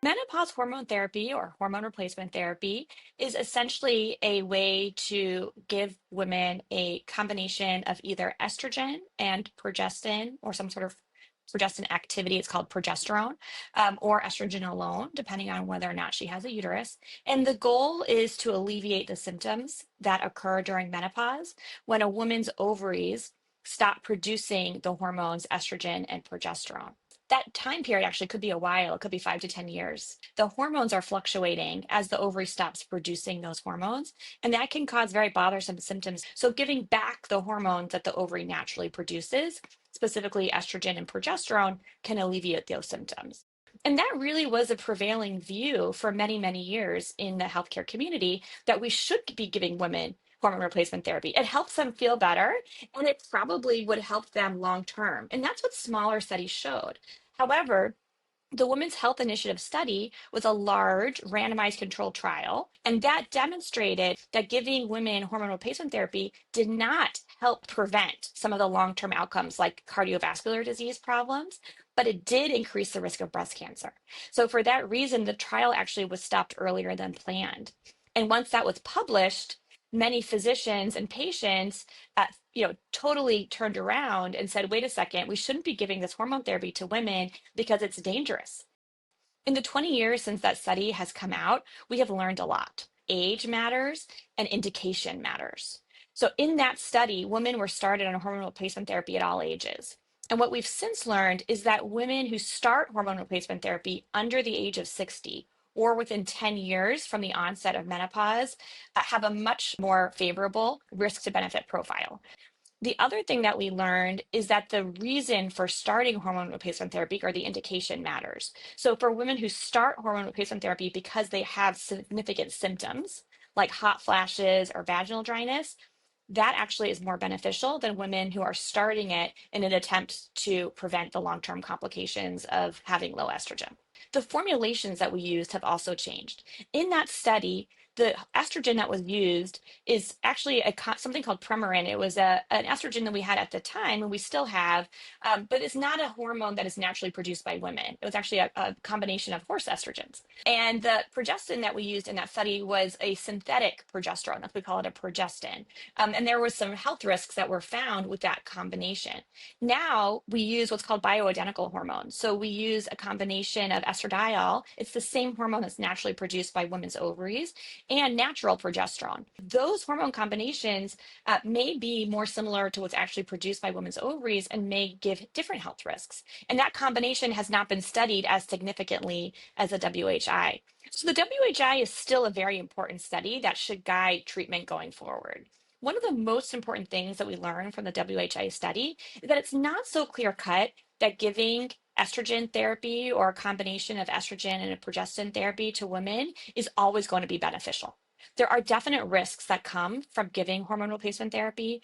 Menopause hormone therapy or hormone replacement therapy is essentially a way to give women a combination of either estrogen and progestin or some sort of progestin activity. It's called progesterone, or estrogen alone, depending on whether or not she has a uterus. And the goal is to alleviate the symptoms that occur during menopause when a woman's ovaries stop producing the hormones estrogen and progesterone. That time period actually could be a while. It could be 5 to 10 years. The hormones are fluctuating as the ovary stops producing those hormones, and that can cause very bothersome symptoms. So, giving back the hormones that the ovary naturally produces, specifically estrogen and progesterone, can alleviate those symptoms. And that really was a prevailing view for many, many years in the healthcare community that we should be giving women hormone replacement therapy. It helps them feel better and it probably would help them long term. And that's what smaller studies showed. However, the Women's Health Initiative study was a large randomized controlled trial, and that demonstrated that giving women hormone replacement therapy did not help prevent some of the long term outcomes like cardiovascular disease problems, but it did increase the risk of breast cancer. So, for that reason, the trial actually was stopped earlier than planned. And once that was published, many physicians and patients totally turned around and said, wait a second, we shouldn't be giving this hormone therapy to women because it's dangerous. In the 20 years since that study has come out, we have learned a lot. Age matters and indication matters. So in that study, women were started on hormone replacement therapy at all ages. And what we've since learned is that women who start hormone replacement therapy under the age of 60 or within 10 years from the onset of menopause have a much more favorable risk to benefit profile. The other thing that we learned is that the reason for starting hormone replacement therapy or the indication matters. So for women who start hormone replacement therapy because they have significant symptoms like hot flashes or vaginal dryness, that actually is more beneficial than women who are starting it in an attempt to prevent the long-term complications of having low estrogen. The formulations that we used have also changed. In that study, the estrogen that was used is actually something called Premarin. It was an estrogen that we had at the time, and we still have, but it's not a hormone that is naturally produced by women. It was actually a combination of horse estrogens. And the progestin that we used in that study was a synthetic progesterone. That's what we call it, a progestin. And there were some health risks that were found with that combination. Now we use what's called bioidentical hormones. So we use a combination of estradiol. It's the same hormone that's naturally produced by women's ovaries and natural progesterone. Those hormone combinations may be more similar to what's actually produced by women's ovaries and may give different health risks. And that combination has not been studied as significantly as the WHI. So the WHI is still a very important study that should guide treatment going forward. One of the most important things that we learned from the WHI study is that it's not so clear cut that giving estrogen therapy or a combination of estrogen and a progestin therapy to women is always going to be beneficial. There are definite risks that come from giving hormone replacement therapy,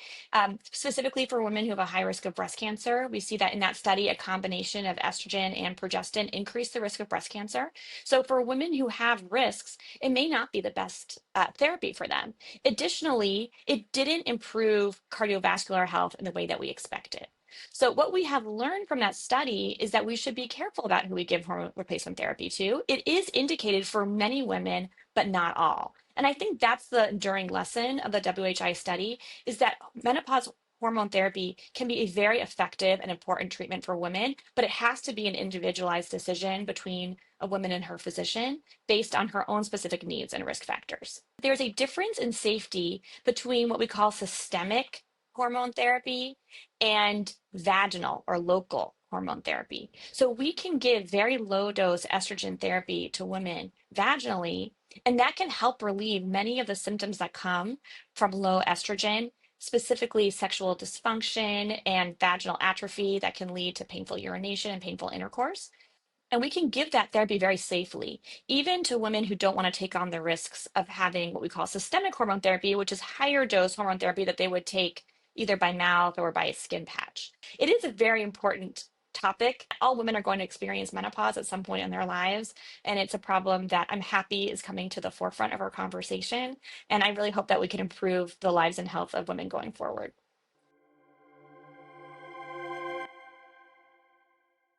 specifically for women who have a high risk of breast cancer. We see that in that study, a combination of estrogen and progestin increased the risk of breast cancer. So for women who have risks, it may not be the best therapy for them. Additionally, it didn't improve cardiovascular health in the way that we expected. So what we have learned from that study is that we should be careful about who we give hormone replacement therapy to. It is indicated for many women, but not all. And I think that's the enduring lesson of the WHI study is that menopause hormone therapy can be a very effective and important treatment for women, but it has to be an individualized decision between a woman and her physician based on her own specific needs and risk factors. There's a difference in safety between what we call systemic hormone therapy and vaginal or local hormone therapy. So we can give very low dose estrogen therapy to women vaginally, and that can help relieve many of the symptoms that come from low estrogen, specifically sexual dysfunction and vaginal atrophy that can lead to painful urination and painful intercourse. And we can give that therapy very safely, even to women who don't want to take on the risks of having what we call systemic hormone therapy, which is higher dose hormone therapy that they would take either by mouth or by a skin patch. It is a very important topic. All women are going to experience menopause at some point in their lives, and it's a problem that I'm happy is coming to the forefront of our conversation. And I really hope that we can improve the lives and health of women going forward.